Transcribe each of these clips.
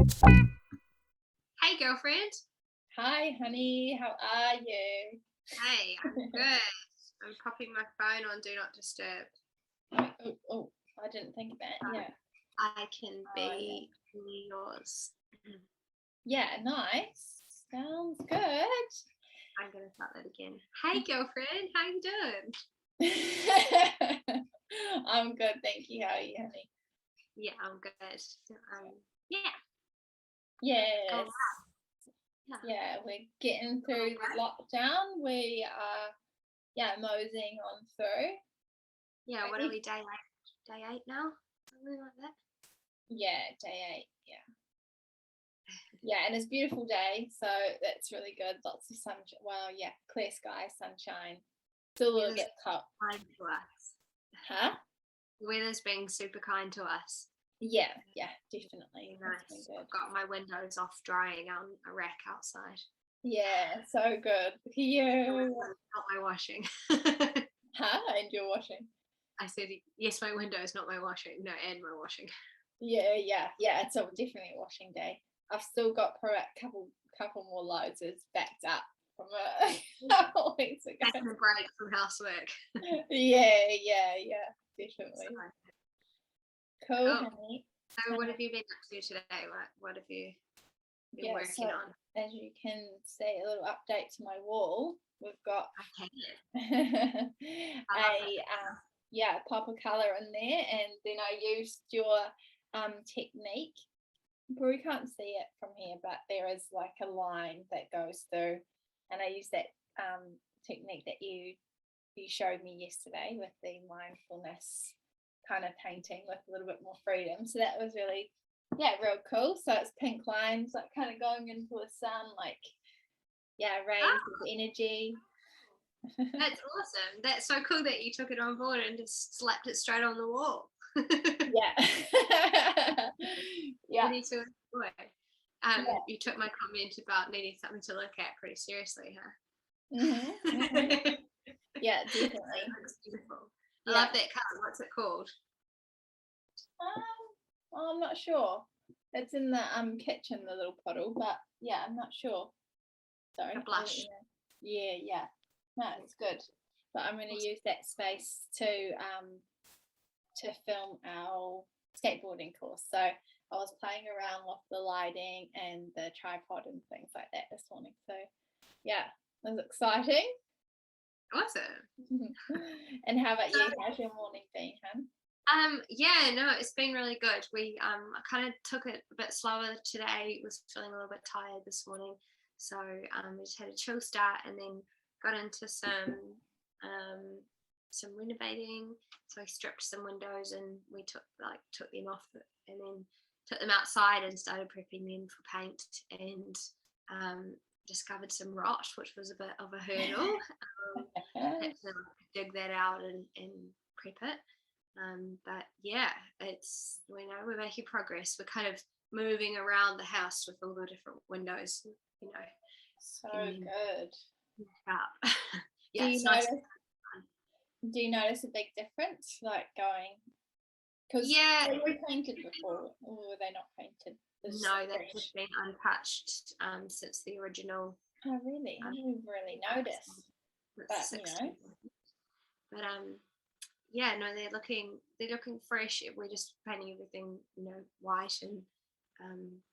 Hey, girlfriend. Hi, honey. How are you? Hey, I'm good. I'm popping my phone on Do Not Disturb. Oh, I didn't think of that. Yeah. I can be yours. Yeah, nice. Sounds good. I'm going to start that again. Hey, girlfriend. How you doing? I'm good, thank you. How are you, honey? Yeah, I'm good. Yeah. Yes. Yeah, we're getting through the lockdown. We are, moseying on through. Yeah, what are we, day 8? Day 8 now? Something like that? Yeah, day 8, yeah. Yeah, and it's a beautiful day, so that's really good. Lots of sunshine. Well, yeah, clear sky, sunshine. Still a little bit cold. Kind to us. Huh? The weather's being super kind to us. Yeah, definitely. Nice. I've got my windows off drying on a rack outside. Yeah, so good. You. Not my washing. Huh? And your washing? I said, yes, my windows, not my washing. No, and my washing. Yeah. It's definitely a washing day. I've still got probably a couple more loads. It's backed up from a couple weeks ago. Taking a break from housework. Yeah, definitely. Cool, honey. So what have you been up to today? What have you been working on? As you can see, a little update to my wall. We've got a pop of colour in there, and then I used your technique. We can't see it from here, but there is like a line that goes through, and I used that technique that you showed me yesterday with the mindfulness kind of painting with a little bit more freedom. So that was really, real cool. So it's pink lines, like kind of going into the sun, like, rays of energy. That's awesome. That's so cool that you took it on board and just slapped it straight on the wall. Yeah. Ready to enjoy. You took my comment about needing something to look at pretty seriously, huh? Mm-hmm. Yeah, definitely. That's beautiful. I love that colour. What's it called? I'm not sure. It's in the kitchen, the little puddle, but I'm not sure. Sorry. A blush. Yeah. No, it's good. But I'm going to use that space to film our skateboarding course. So I was playing around with the lighting and the tripod and things like that this morning. So it was exciting. Awesome. And how about you? How's your morning been, hun? It's been really good. We I kind of took it a bit slower today. Was feeling a little bit tired this morning, so we just had a chill start and then got into some renovating. So I stripped some windows and we took them off and then took them outside and started prepping them for paint and discovered some rot, which was a bit of a hurdle. Had to dig that out and prep it. But it's we're making progress. We're kind of moving around the house with all the different windows. So good. Up. Do you notice a big difference, like going? Because they were painted before, or were they not painted? No, they've just been untouched since the original. Oh, really? I didn't really notice. But they're looking fresh. We're just painting everything, white and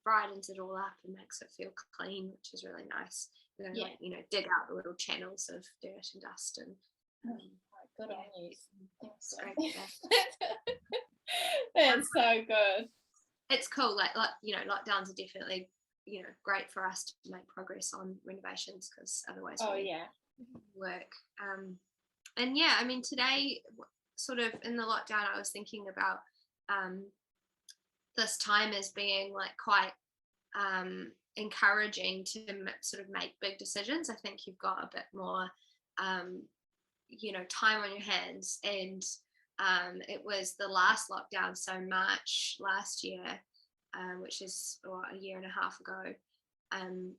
brightens it all up and makes it feel clean, which is really nice. We're going to dig out the little channels of dirt and dust and good on you. That's so good. It's cool. Like lockdowns are definitely great for us to make progress on renovations because otherwise work. Today, sort of in the lockdown, I was thinking about this time as being like quite encouraging to sort of make big decisions. I think you've got a bit more time on your hands, and it was the last lockdown, so March last year, which is a year and a half ago,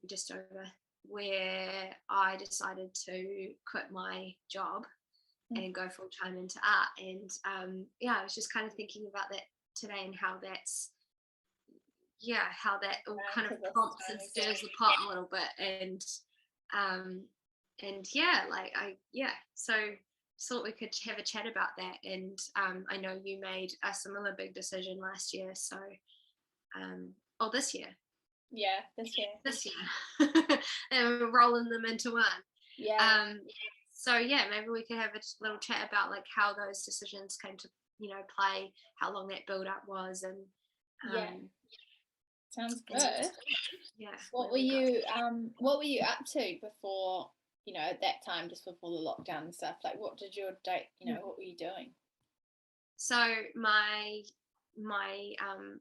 just over, where I decided to quit my job and go full time into art. And I was just kind of thinking about that today and how that's how that all Around kind to of this prompts and time stirs again. the pot a little bit. And yeah, like so thought we could have a chat about that. And I know you made a similar big decision last year, so this year Yeah, this year. and we're rolling them into one. Yeah. So yeah, maybe we could have a little chat about like how those decisions came to play, how long that build up was, and Yeah. Sounds good. Yeah. What were you up to before, at that time, just before the lockdown and stuff? Like, what did your date, what were you doing? So my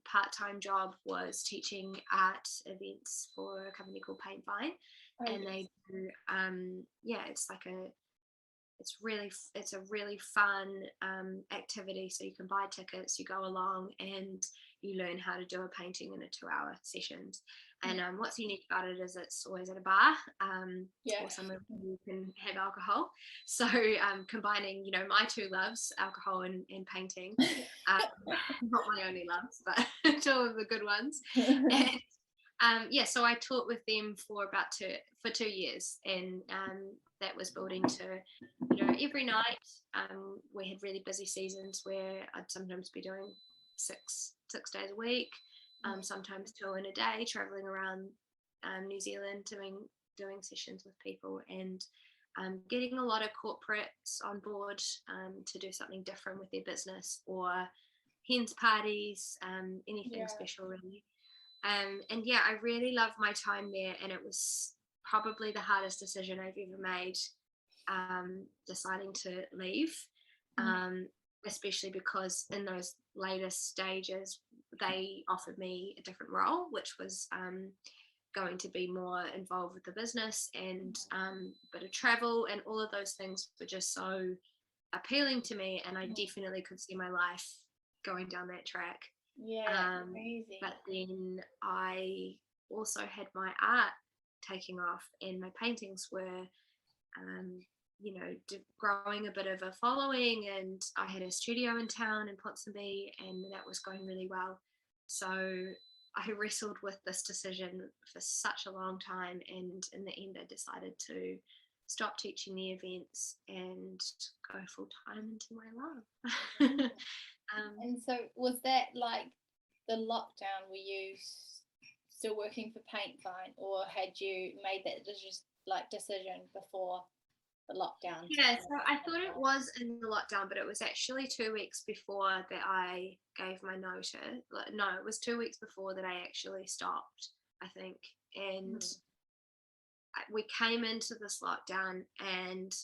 part-time job was teaching art events for a company called Paint Vine, and they do it's like it's a really fun activity. So you can buy tickets, you go along, and you learn how to do a painting in a 2-hour sessions. And what's unique about it is it's always at a bar, or somewhere you can have alcohol. So combining, my two loves, alcohol and painting, not my only loves, but two of the good ones. And so I taught with them for 2 years, and that was building to, every night. We had really busy seasons where I'd sometimes be doing six days a week, sometimes 2 in a day, traveling around New Zealand doing sessions with people, and getting a lot of corporates on board to do something different with their business, or hens parties, anything special really. And I really loved my time there, and it was probably the hardest decision I've ever made, deciding to leave, especially because in those later stages they offered me a different role, which was going to be more involved with the business and a bit of travel, and all of those things were just so appealing to me, and I definitely could see my life going down that track. Crazy. But then I also had my art taking off, and my paintings were growing a bit of a following, and I had a studio in town in Ponsonby, and that was going really well. So I wrestled with this decision for such a long time, and in the end I decided to stop teaching the events and go full time into my love. And so was that like the lockdown, were you still working for Paint Vine, or had you made that decision before the lockdown? Yeah, so I thought it was in the lockdown, but it was actually 2 weeks before that I gave my notice. No, it was 2 weeks before that I actually stopped, I think. And we came into this lockdown, and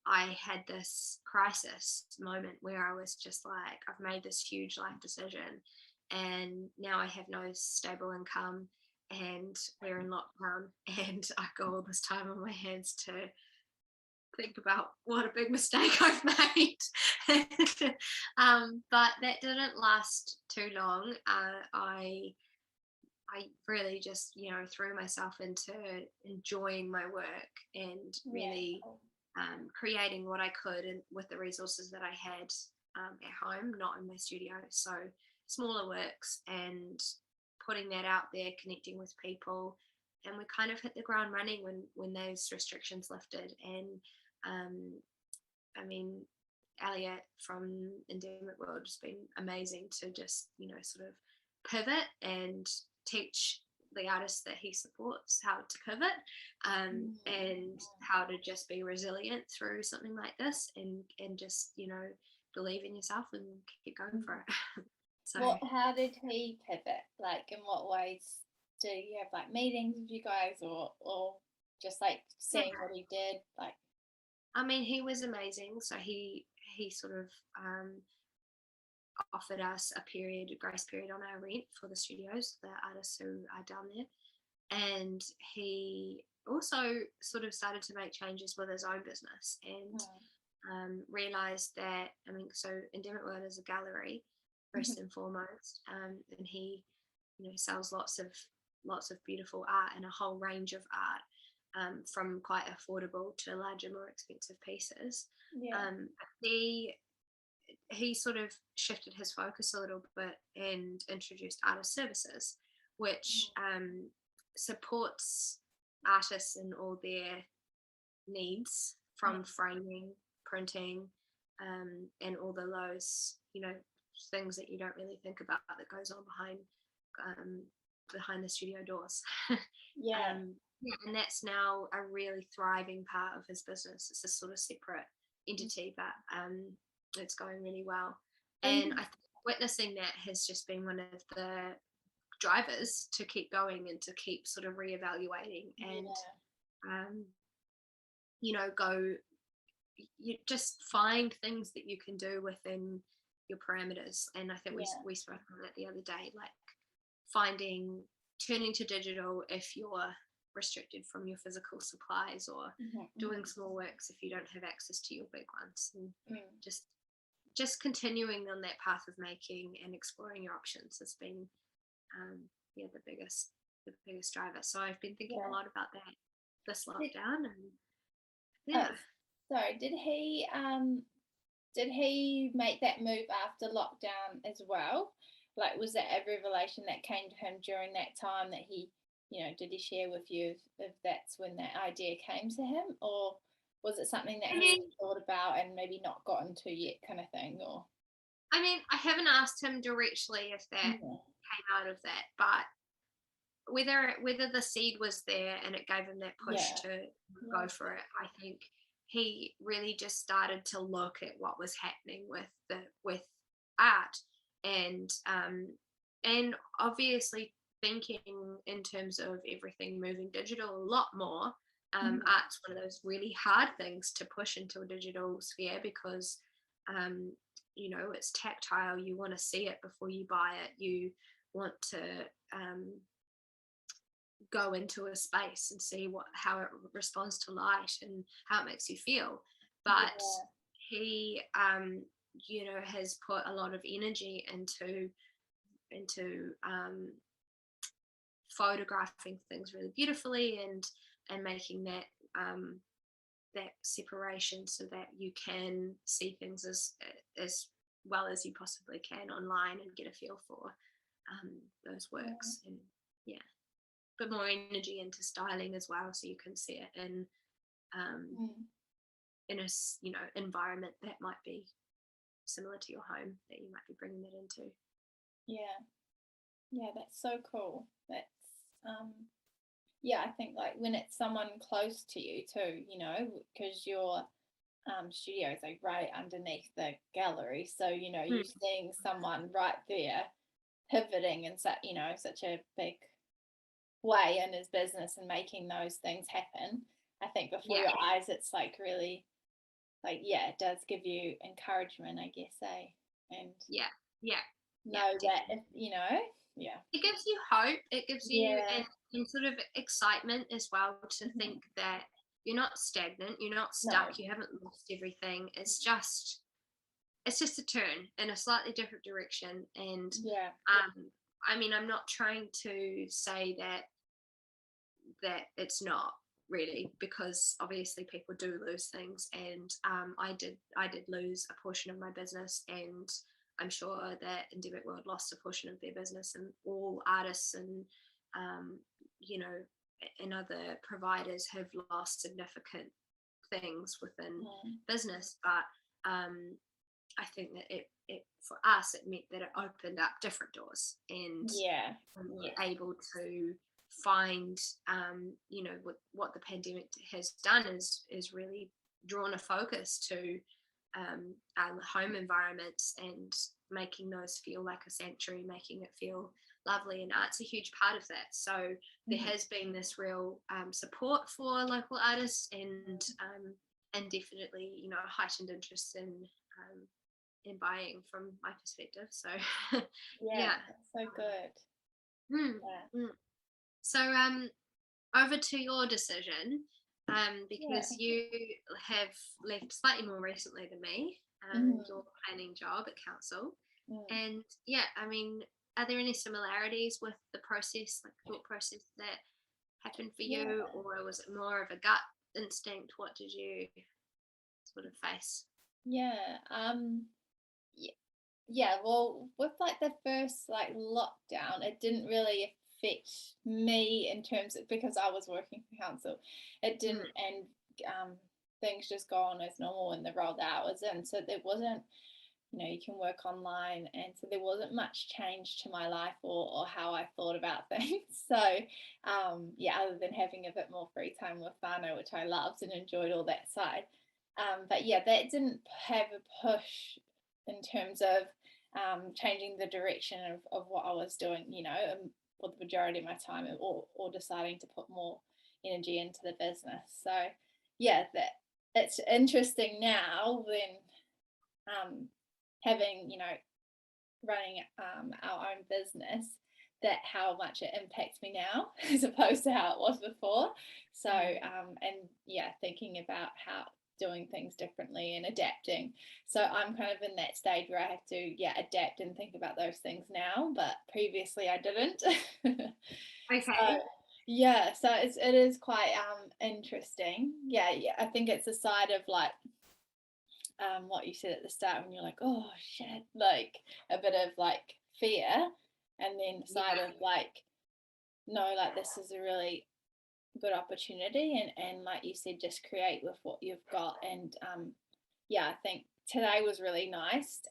I had this crisis moment where I was just like, I've made this huge life decision, and now I have no stable income, and we're in lockdown, and I've got all this time on my hands to think about what a big mistake I've made. But that didn't last too long. I really just threw myself into enjoying my work and really creating what I could, and with the resources that I had at home, not in my studio. So smaller works, and putting that out there, connecting with people, and we kind of hit the ground running when those restrictions lifted. And I mean, Elliot from Endemic World has been amazing to just sort of pivot and teach the artists that he supports how to pivot, and how to just be resilient through something like this, and just believe in yourself and keep going for it. So how did he pivot? Like, in what ways? Do you have like meetings with you guys, or just like seeing what he did? Like, I mean, he was amazing. So he sort of offered us a grace period on our rent for the studios, the artists who are down there. And he also sort of started to make changes with his own business, and realized that, so Endemic World is a gallery first and foremost, and he sells lots of beautiful art, and a whole range of art, from quite affordable to larger, more expensive pieces. He sort of shifted his focus a little bit and introduced artist services, which supports artists in all their needs, from framing, printing, and all those, things that you don't really think about that goes on behind the studio doors. Yeah. And that's now a really thriving part of his business. It's a sort of separate entity, but it's going really well. And I think witnessing that has just been one of the drivers to keep going and to keep sort of reevaluating and you just find things that you can do within your parameters. And I think we spoke on that the other day, like turning to digital if you're restricted from your physical supplies, or doing small works if you don't have access to your big ones, and just continuing on that path of making and exploring your options has been the biggest driver. So I've been thinking a lot about that this lockdown. And sorry, did he make that move after lockdown as well? Like, was that a revelation that came to him during that time that he, did he share with you if that's when that idea came to him, or was it something that he thought about and maybe not gotten to yet, kind of thing? Or I haven't asked him directly if that came out of that, but whether the seed was there and it gave him that push to go for it, I think he really just started to look at what was happening with art, and obviously thinking in terms of everything moving digital a lot more. Art's one of those really hard things to push into a digital sphere because it's tactile. You want to see it before you buy it. You want to go into a space and see how it responds to light and how it makes you feel. But he has put a lot of energy into photographing things really beautifully and making that that separation so that you can see things as well as you possibly can online and get a feel for those works. And put more energy into styling as well, so you can see it in a environment that might be similar to your home that you might be bringing it into. That's so cool. That's I think like when it's someone close to you too, because your studio is like right underneath the gallery, so you're seeing someone right there pivoting in such a big way in his business and making those things happen. I think before your eyes, it's like really like it does give you encouragement, I guess, and know that if it gives you hope, it gives you and sort of excitement as well to think that you're not stagnant, you're not stuck, you haven't lost everything. It's just a turn in a slightly different direction. And I'm not trying to say that it's not really, because obviously people do lose things, and I did lose a portion of my business, and I'm sure that Endemic World lost a portion of their business, and all artists and and other providers have lost significant things within business. But I think that it for us, it meant that it opened up different doors, and we were able to find what the pandemic has done is really drawn a focus to our home environments and making those feel like a sanctuary, making it feel lovely, and art's a huge part of that. So there has been this real support for local artists, and definitely heightened interest in buying from my perspective. So that's so good. So over to your decision, because you have left slightly more recently than me, your planning job at council. And are there any similarities with the process, like thought process, that happened for you, or was it more of a gut instinct? What did you sort of face? Well, with like the first like lockdown, it didn't really affect me in terms of, because I was working for council, it didn't, and things just go on as normal in the role that I was in. So there wasn't, you can work online, and so there wasn't much change to my life or how I thought about things. So other than having a bit more free time with whānau, which I loved and enjoyed all that side. But yeah, that didn't have a push in terms of changing the direction of what I was doing, for the majority of my time, or deciding to put more energy into the business. So yeah, that it's interesting now when having, running our own business, that how much it impacts me now as opposed to how it was before. So thinking about how doing things differently and adapting. So I'm kind of in that stage where I have to adapt and think about those things now, but previously I didn't. Okay. So it is quite interesting. I think it's a side of like what you said at the start, when you're like, oh shit, like a bit of like fear, and then side of like, no, like this is a really good opportunity, and like you said, just create with what you've got. And I think today was really nice,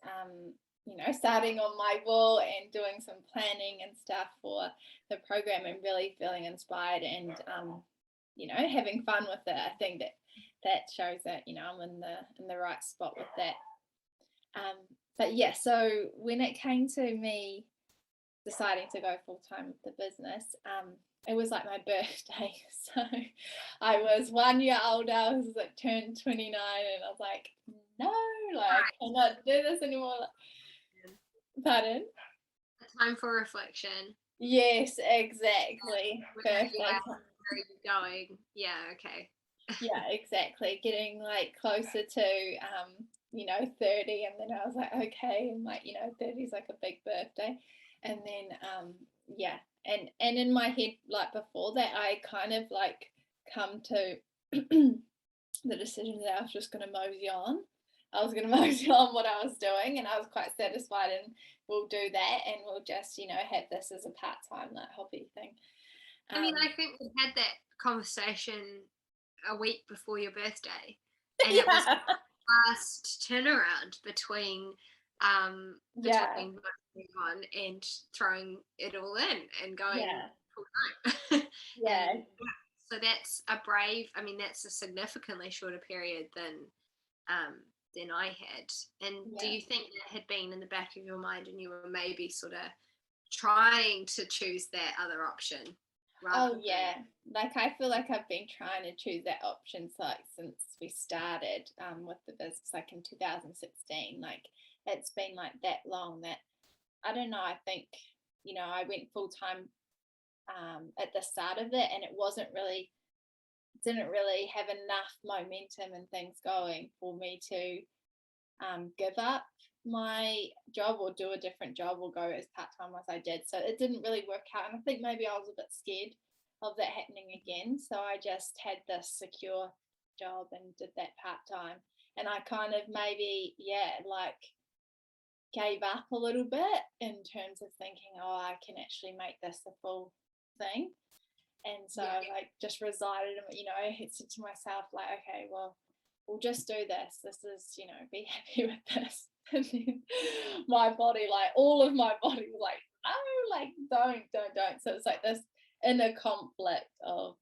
starting on my wall and doing some planning and stuff for the program, and really feeling inspired and having fun with it. I think that shows that I'm in the right spot with that. So when it came to me deciding to go full-time with the business, it was like my birthday. So I was 1 year older. I was like turned 29, and I was like, no, like I cannot do this anymore. Pardon? A time for reflection. Yes, exactly. Perfect. Where are you going? Yeah, okay. Yeah, exactly. Getting like closer to 30, and then I was like, okay, and like 30 is like a big birthday. And then and in my head, like before that, I kind of like come to the decision that I was just going to mosey on. I was going to mosey on what I was doing, and I was quite satisfied, and we'll do that, and we'll just have this as a part-time like hobby thing. I mean, I think we had that conversation a week before your birthday, and it was the last turnaround between moving on and throwing it all in and going full time. So that's a brave, I mean, that's a significantly shorter period than I had. And do you think that had been in the back of your mind, and you were maybe sort of trying to choose that other option? Like I feel like I've been trying to choose that option since we started with the business, like in 2016. Like it's been like that long that I don't know, I think I went full time at the start of it, and it didn't really have enough momentum and things going for me to give up my job or do a different job or go as part-time as I did. So it didn't really work out, and I think maybe I was a bit scared of that happening again. So I just had this secure job and did that part-time, and I kind of maybe like gave up a little bit in terms of thinking, oh, I can actually make this a full thing. And so I like just resided, I said to myself like, okay, well, we'll just do this. This is, be happy with this. And then my body, like all of my body was like, no, like don't. So it's like this inner conflict of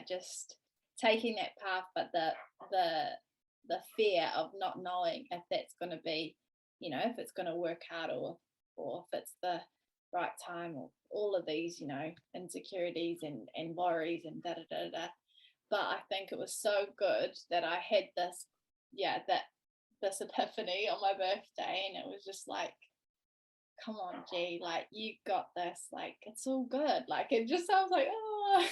just taking that path, but the fear of not knowing if that's going to be, if it's going to work out or if it's the right time, or all of these, insecurities and worries and da. But I think it was so good that I had this epiphany on my birthday, and it was just like, come on, G, like you got this, like it's all good. Like it just sounds like, oh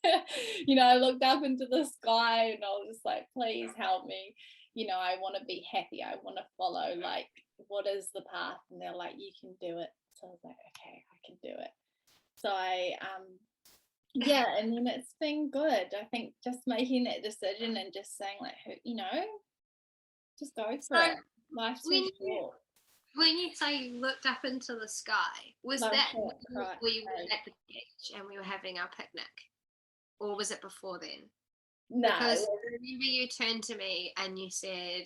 I looked up into the sky, and I was just like, please help me. I want to be happy. I want to follow, like, what is the path? And they're like, you can do it. So I was like, okay, I can do it. So I and then it's been good. I think just making that decision and just saying like, just go for it. Life's too short. when you say you looked up into the sky, was No, that sure, when right, we were right. at the beach and we were having our picnic, or was it before then? No, Because I remember you turned to me and you said,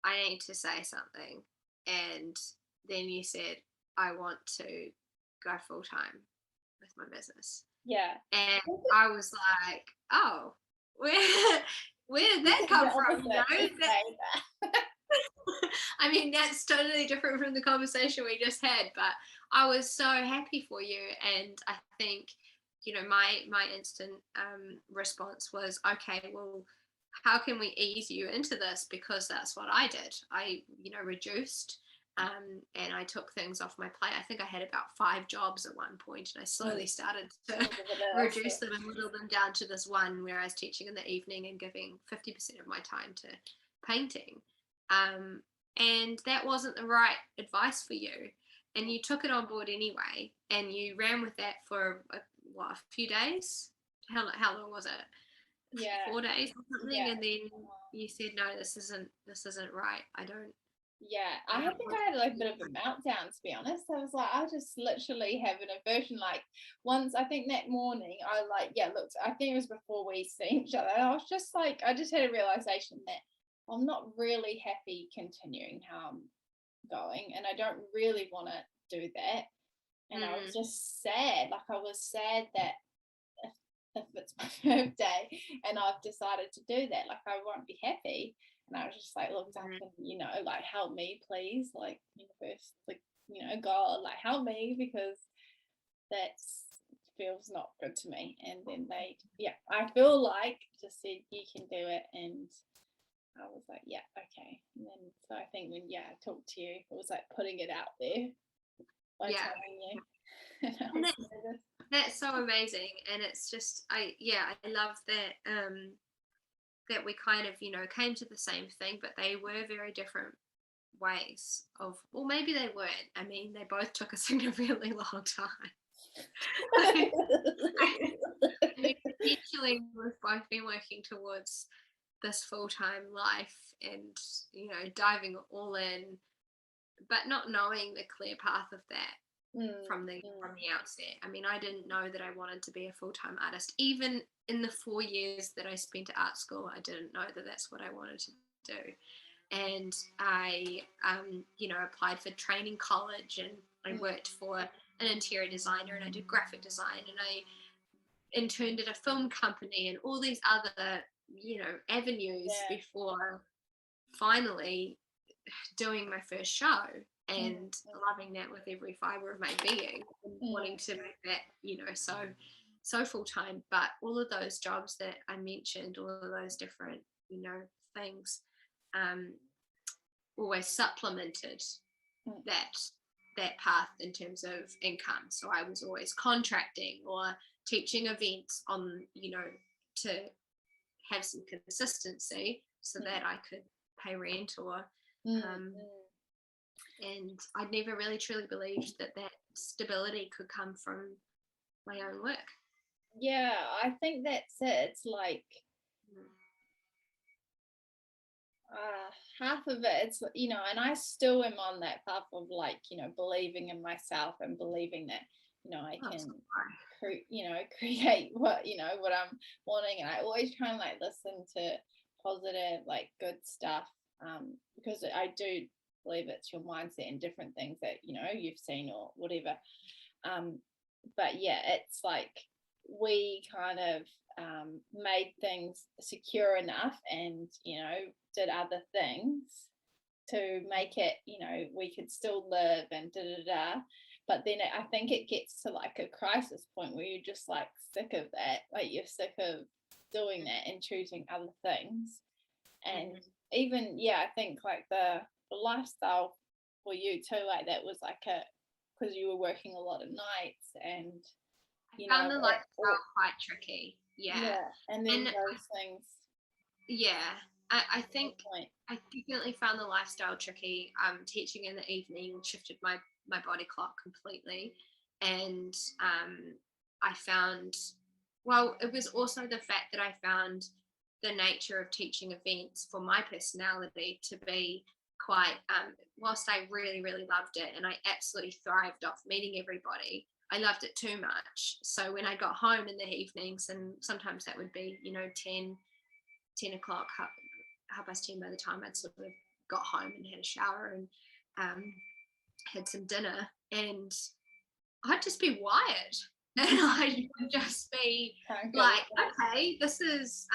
I need to say something. And then you said, I want to go full time with my business. yeah. And I was like, oh, where did that come The from? opposite, let's That, say that. I mean, that's totally different from the conversation we just had, but I was so happy for you. And I think, my instant response was, okay, well, how can we ease you into this? Because that's what I did. I, reduced and I took things off my plate. I think I had about 5 jobs at one point, and I slowly started to reduce them and whittle them down to this one where I was teaching in the evening and giving 50% of my time to painting. And that wasn't the right advice for you. And you took it on board anyway, and you ran with that for a few days. How long was it? Yeah. 4 days or something, Yeah. and then you said, no, this isn't right. I don't. Yeah, I think I had like a bit of a meltdown, to be honest. I was like, I just literally have an aversion. Like once, I think that morning, I looked. I think it was before we seen each other. And I was just like, I just had a realization that I'm not really happy continuing how I'm going, and I don't really want to do that. And I was just sad. Like I was sad that if it's my birthday and I've decided to do that, like I won't be happy. And I was just like looked up and, like, help me, please, like universe, like, God, like help me, because that feels not good to me. And then I feel like just said you can do it, and I was like, yeah, okay. And then so I think when I talked to you, it was like putting it out there by telling you. And that's so amazing, and it's just I love that that we kind of came to the same thing, but they were very different ways of, or maybe they weren't. I mean, they both took a significantly long time. I mean, potentially we've both been working towards this full-time life and diving all in, but not knowing the clear path of that from the outset. I mean, I didn't know that I wanted to be a full-time artist. Even in the 4 years that I spent at art school, I didn't know that that's what I wanted to do. And I, applied for training college, and I worked for an interior designer, and I did graphic design, and I interned at a film company, and all these other, avenues before finally doing my first show and loving that with every fiber of my being, and wanting to make that so full time. But all of those jobs that I mentioned, all of those different things always supplemented that path in terms of income. So I was always contracting or teaching events on to have some consistency so that I could pay rent or and I'd never really truly believed that stability could come from my own work. Yeah, I think that's it. It's like half of it, it's and I still am on that path of like believing in myself and believing that I can create what what I'm wanting. And I always try and like listen to positive, like good stuff, because I do believe it's your mindset and different things that you've seen or whatever. But yeah, it's like we kind of made things secure enough and did other things to make it we could still live and but then I think it gets to like a crisis point where you're just like sick of that, like you're sick of doing that and choosing other things. And even I think like the lifestyle for you too, like that was like because you were working a lot of nights, and I found the lifestyle quite tricky. And then those things. I think I definitely found the lifestyle tricky. Teaching in the evening shifted my body clock completely, and I found, well, it was also the fact that I found the nature of teaching events for my personality to be quite, whilst I really, really loved it and I absolutely thrived off meeting everybody, I loved it too much. So when I got home in the evenings, and sometimes that would be, 10 o'clock, half past 10 by the time I'd sort of got home and had a shower and had some dinner, and I'd just be wired. And I would just be like, okay, this is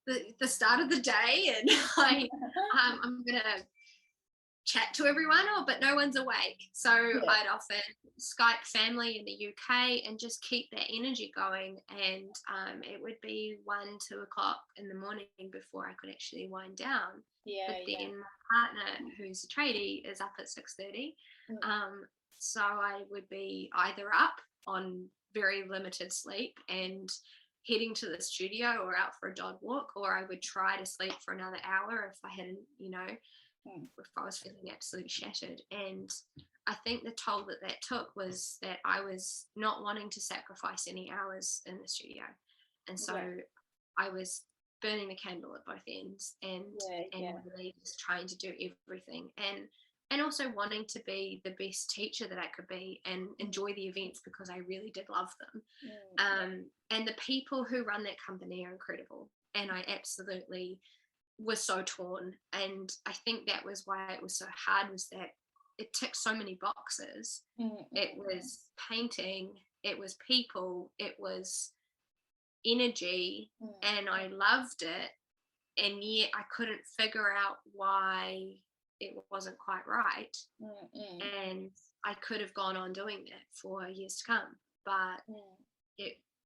the start of the day, and I'm gonna chat to everyone, but no one's awake. So I'd often Skype family in the UK and just keep that energy going. And it would be 1-2 o'clock in the morning before I could actually wind down. But then my partner, who's a tradie, is up at 6:30. So I would be either up on very limited sleep and heading to the studio or out for a dog walk, or I would try to sleep for another hour if I hadn't, if I was feeling absolutely shattered. And I think the toll that took was that I was not wanting to sacrifice any hours in the studio. And so I was burning the candle at both ends and really just trying to do everything. And also wanting to be the best teacher that I could be and enjoy the events because I really did love them. And the people who run that company are incredible. And I absolutely was so torn. And I think that was why it was so hard, was that it ticked so many boxes. It was painting, it was people, it was energy, and I loved it. And yet I couldn't figure out why it wasn't quite right. And I could have gone on doing that for years to come, but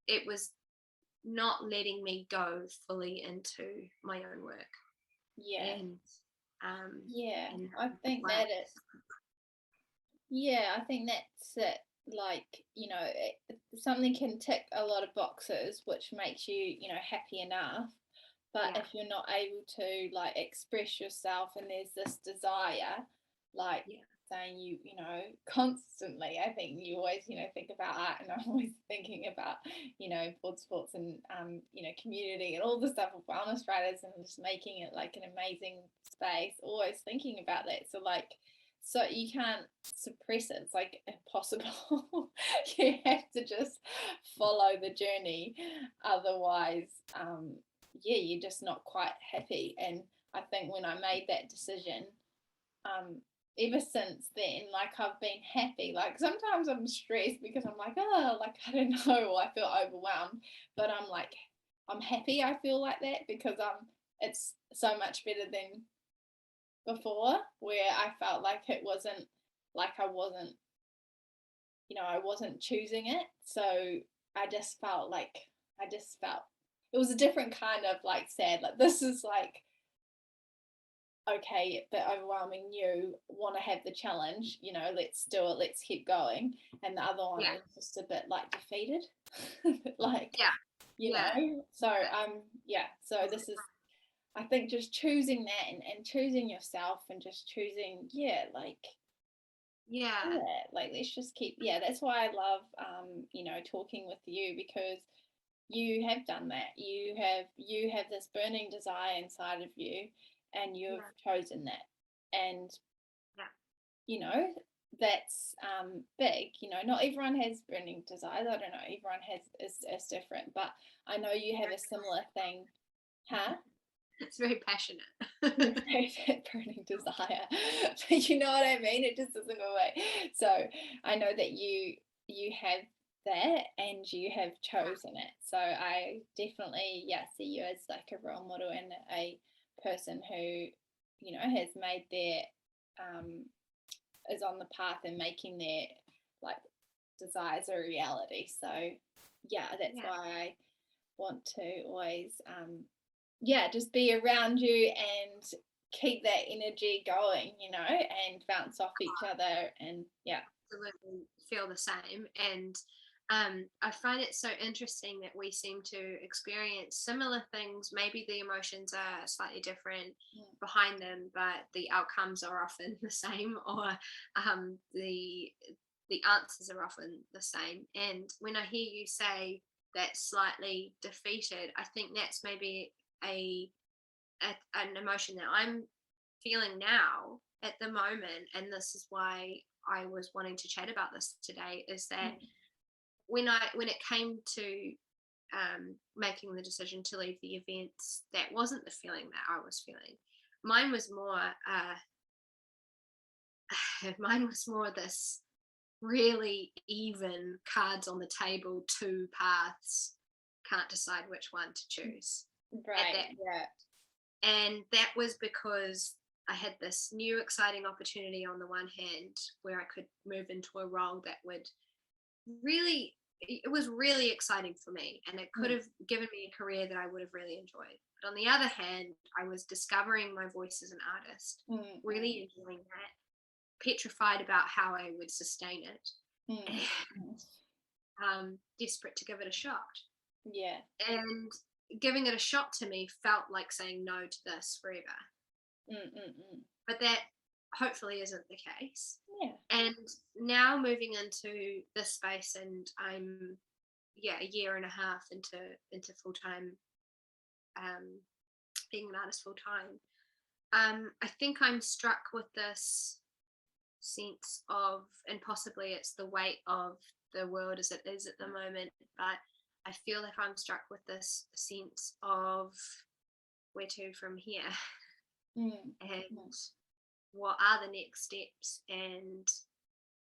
it was not letting me go fully into my own work. And I think that it I think that's it. Like, something can tick a lot of boxes, which makes you, happy enough. But if you're not able to like express yourself, and there's this desire, like saying you constantly, I think you always, think about art, and I'm always thinking about, board sports and, community and all the stuff of wellness writers, and just making it like an amazing space, always thinking about that. So you can't suppress it. It's like impossible. You have to just follow the journey. Otherwise, you're just not quite happy. And I think when I made that decision, ever since then, like, I've been happy. Like, sometimes I'm stressed because I'm like, I don't know, I feel overwhelmed. But I'm like, I'm happy I feel like that, because it's so much better than before, where I felt like it wasn't, like I wasn't choosing it. So I just felt it was a different kind of like sad, like, this is like, okay, the overwhelming, you want to have the challenge, let's do it, let's keep going. And the other one is just a bit like defeated. Like, so so this is, I think, just choosing that and choosing yourself, and just choosing like, let's just keep, that's why I love talking with you, because you have done that. You have this burning desire inside of you, and you've chosen that. And that's big. Not everyone has burning desires. I don't know, everyone is different, but I know you have a similar thing. It's very passionate. Burning desire. But you know what I mean, it just doesn't go away. So I know that you have that, and you have chosen it. So I definitely see you as like a role model, and a person who has made their is on the path and making their like desires a reality. So that's why I want to always just be around you and keep that energy going, and bounce off each other. And absolutely feel the same. And I find it so interesting that we seem to experience similar things. Maybe the emotions are slightly different behind them, but the outcomes are often the same, or the answers are often the same. And when I hear you say that slightly defeated, I think that's maybe an emotion that I'm feeling now at the moment, and this is why I was wanting to chat about this today, is that when it came to making the decision to leave the events, that wasn't the feeling that I was feeling. Mine was more this really even cards on the table, two paths, can't decide which one to choose. Right. Yeah. And that was because I had this new exciting opportunity on the one hand where I could move into a role that would really, it was really exciting for me, and it could have given me a career that I would have really enjoyed. But on the other hand, I was discovering my voice as an artist, really enjoying that, petrified about how I would sustain it, and desperate to give it a shot. Yeah. And giving it a shot to me felt like saying no to this forever. But that hopefully isn't the case. Yeah. And now moving into this space, and I'm a year and a half into full-time, being an artist full-time, I think I'm struck with this sense of, and possibly it's the weight of the world as it is at the moment, but I feel like I'm struck with this sense of where to from here, and what are the next steps. And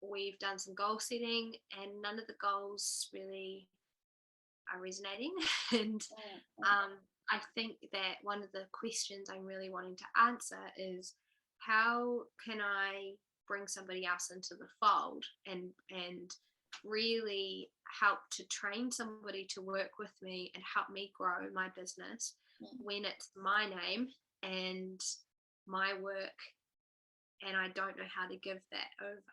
we've done some goal setting, and none of the goals really are resonating. And I think that one of the questions I'm really wanting to answer is, how can I bring somebody else into the fold and really help to train somebody to work with me and help me grow my business when it's my name and my work, and I don't know how to give that over.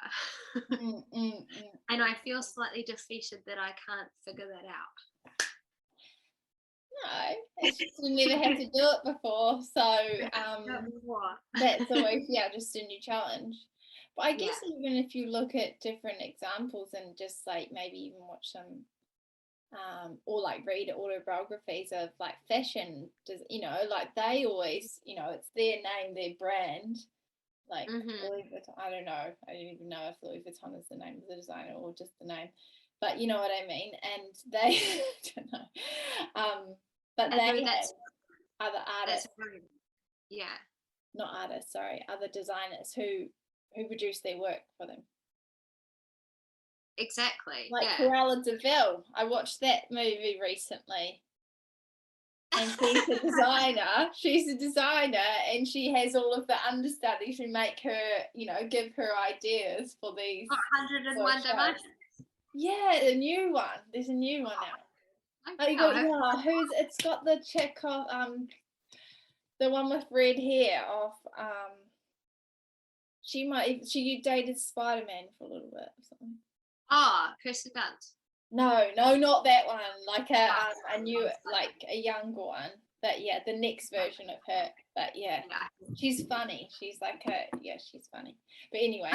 And I feel slightly defeated that I can't figure that out. No, it's just you never had to do it before, so that's always just a new challenge. But I guess even if you look at different examples and just like maybe even watch some or like read autobiographies of like fashion, like they always, it's their name, their brand. Like Louis Vuitton, I don't know. I don't even know if Louis Vuitton is the name of the designer or just the name, but you know what I mean. And they, I don't know. But they have other artists. Not artists, sorry, other designers who produce their work for them. Exactly. Like Cruella de Vil. I watched that movie recently. And she's a designer. She's a designer, and she has all of the understudies who make her, give her ideas for these 101 Dalmatians. Yeah, a new one. There's a new one out. It's got the chick of the one with red hair of she dated Spider-Man for a little bit or something. Kirsten Dunst. No, not that one. Like a new, like a younger one. But the next version of her. But she's funny. She's like she's funny. But anyway.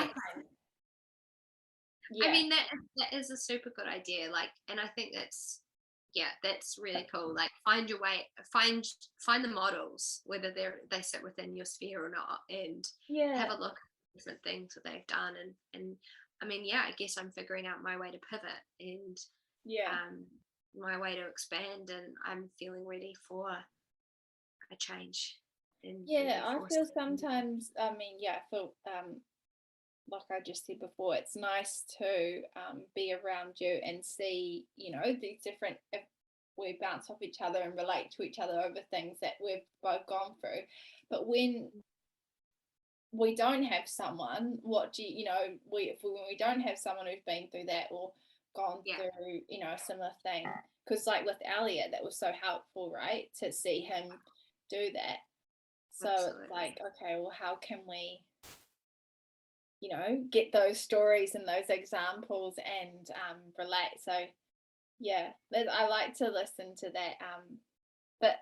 I mean that is a super good idea. Like, and I think that's really cool. Like, find your way, find the models, whether they sit within your sphere or not, and have a look at different things that they've done, and I mean, I guess I'm figuring out my way to pivot and my way to expand, and I'm feeling ready for a change. I feel sometimes, I feel like I just said before, it's nice to be around you and see, these different, if we bounce off each other and relate to each other over things that we've both gone through. But when we don't have someone, when we don't have someone who's been through that or gone through, a similar thing, because like with Elliot, that was so helpful, right, to see him do that. So Absolutely. It's like, okay, well, how can we get those stories and those examples and relate. So I like to listen to that, but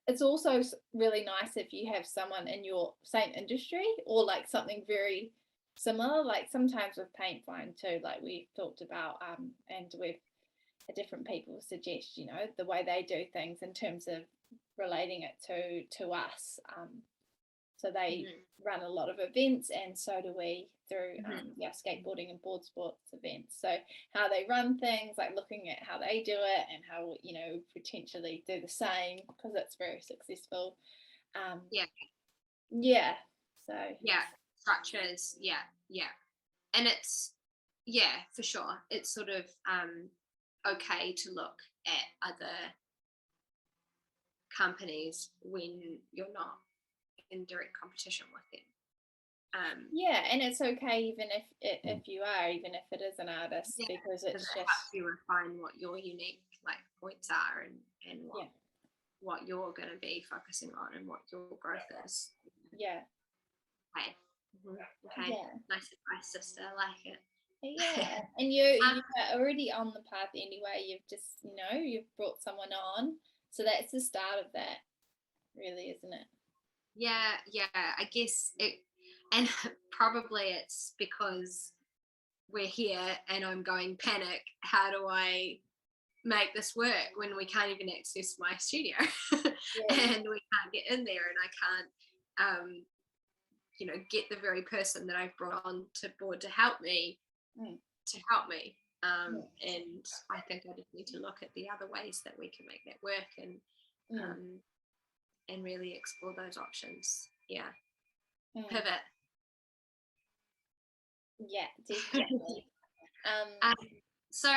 it's also really nice if you have someone in your same industry or like something very similar. Like sometimes with paint fine too, like we talked about, and with different people suggest the way they do things in terms of relating it to us. So So they run a lot of events, and so do we through skateboarding and board sports events. So how they run things, like looking at how they do it and how, you know, potentially do the same because it's very successful. So structures, and it's for sure, it's sort of okay to look at other companies when you're not in direct competition with them. And it's okay even if you are, even if it is an artist, because it's just helps you refine what your unique points are and what you're going to be focusing on and what your growth is. Okay. Nice advice, sister. I like it. And you are already on the path anyway. You've just, you know, you've brought someone on, so that's the start of that, really, isn't it? I guess it, and probably it's because we're here and I'm going panic. How do I make this work when we can't even access my studio and we can't get in there, and I can't get the very person that I've brought on to board to help me and I think I just need to look at the other ways that we can make that work and really explore those options. Pivot. Definitely. So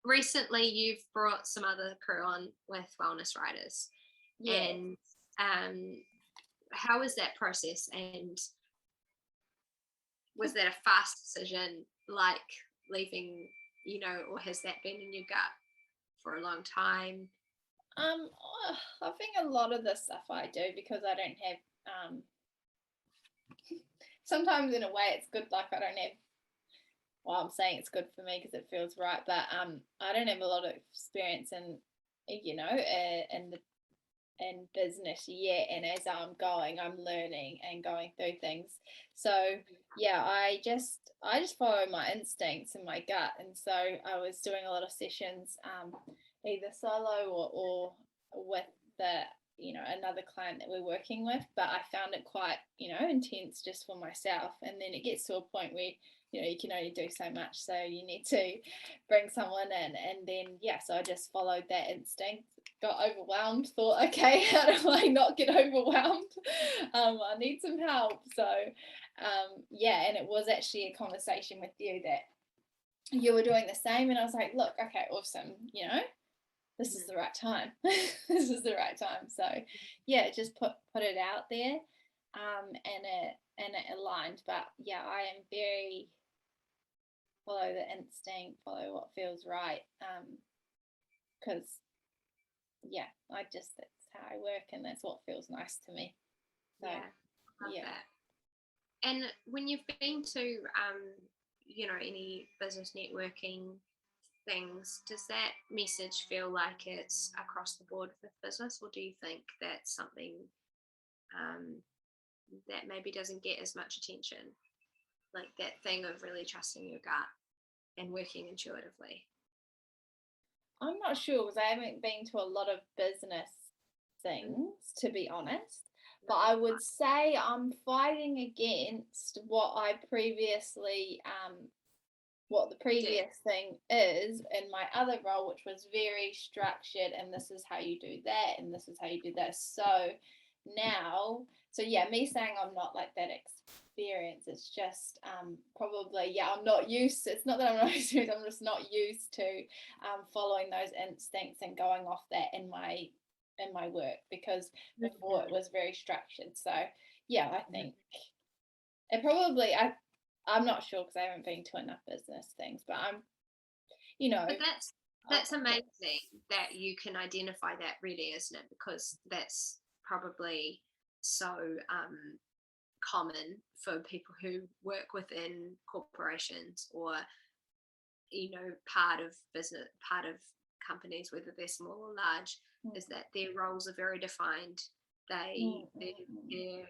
recently you've brought some other crew on with Wellness Riders, and how was that process, and was that a fast decision, like leaving, or has that been in your gut for a long time? I think a lot of the stuff I do, because I don't have sometimes in a way it's good, like I don't have, well, I'm saying it's good for me because it feels right, but I don't have a lot of experience in in business yet, and as I'm learning and going through things. So I just follow my instincts and my gut, and so I was doing a lot of sessions either solo or with another client that we're working with, but I found it quite intense just for myself, and then it gets to a point where you can only do so much, so you need to bring someone in, and then so I just followed that instinct, got overwhelmed, thought, okay, how do I not get overwhelmed? I need some help. So and it was actually a conversation with you that you were doing the same, and I was like, look, okay, awesome, this is the right time. This is the right time. So just put it out there, and it aligned. But I am very follow the instinct, follow what feels right, because that's how I work, and that's what feels nice to me. So, love that. And when you've been to any business networking things, does that message feel like it's across the board with business, or do you think that's something that maybe doesn't get as much attention, like that thing of really trusting your gut and working intuitively? I'm not sure, because I haven't been to a lot of business things, to be honest, but I would say I'm fighting against what the previous thing is in my other role, which was very structured, and this is how you do that, and this is how you do that. So now, me saying I'm not like that experience, it's just probably I'm not used to, it's not that I'm not used to, I'm just not used to following those instincts and going off that in my work, because before it was very structured. So I think it probably, I'm not sure, because I haven't been to enough business things, but But that's amazing that you can identify that, really, isn't it? Because that's probably so common for people who work within corporations, or part of business, part of companies, whether they're small or large, is that their roles are very defined. Their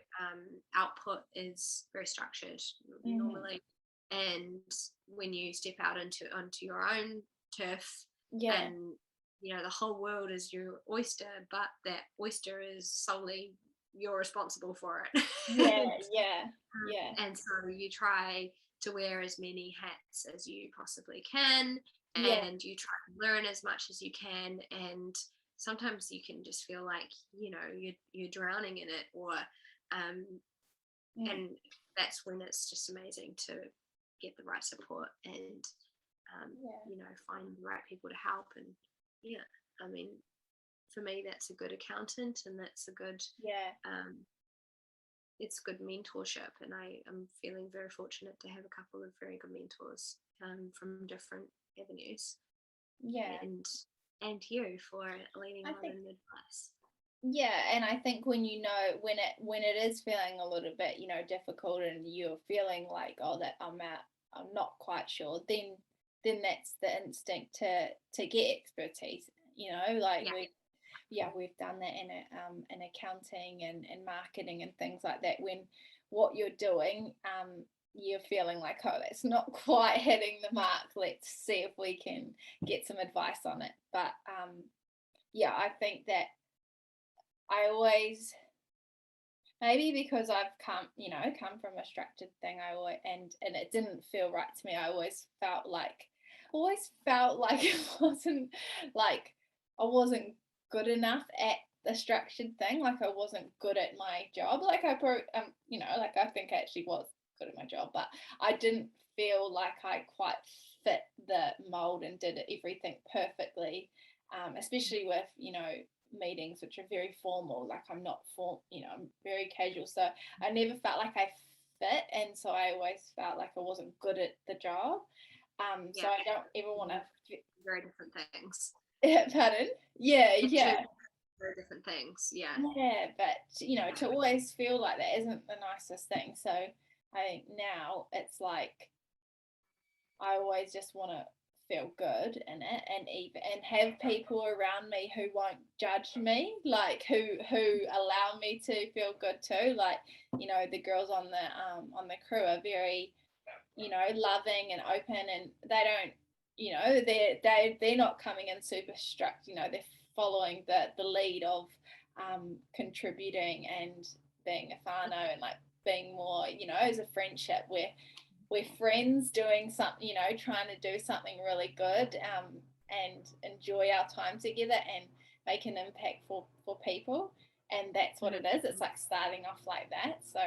output is very structured normally, and when you step out onto your own turf, and the whole world is your oyster, but that oyster is solely you're responsible for it. And so you try to wear as many hats as you possibly can, and you try to learn as much as you can, and sometimes you can just feel like, you know, you're drowning in it, or and that's when it's just amazing to get the right support and you know, find the right people to help. And I mean, for me, that's a good accountant, and that's a good it's good mentorship, and I am feeling very fortunate to have a couple of very good mentors from different avenues. And you for leaning on and advice. And I think when you know when it is feeling a little bit, you know, difficult, and you're feeling like, oh, that I'm not quite sure, then that's the instinct to get expertise, you know, like we've done that in accounting and marketing and things like that. When what you're doing, you're feeling like, oh, that's not quite hitting the mark, let's see if we can get some advice on it. But I think that I always, maybe because I've come from a structured thing, and it didn't feel right to me. I always felt like it wasn't like I wasn't good enough at the structured thing. Like I wasn't good at my job. Like I think I actually was good at my job, but I didn't feel like I quite fit the mold and did everything perfectly, especially with, you know, meetings which are very formal. Like I'm very casual, so I never felt like I fit, and so I always felt like I wasn't good at the job. So I don't ever want to very different things. Pardon? Very different things. But you know, to always feel like that isn't the nicest thing. So I think now it's like I always just want to feel good in it, and have people around me who won't judge me, like who allow me to feel good too. Like, you know, the girls on the crew are very, you know, loving and open, and they don't, you know, they're not coming in super strict. You know, they're following the lead of contributing and being a whānau, and like being more, you know, as a friendship where we're friends doing something, you know, trying to do something really good, and enjoy our time together and make an impact for people. And that's what it is. It's like starting off like that. So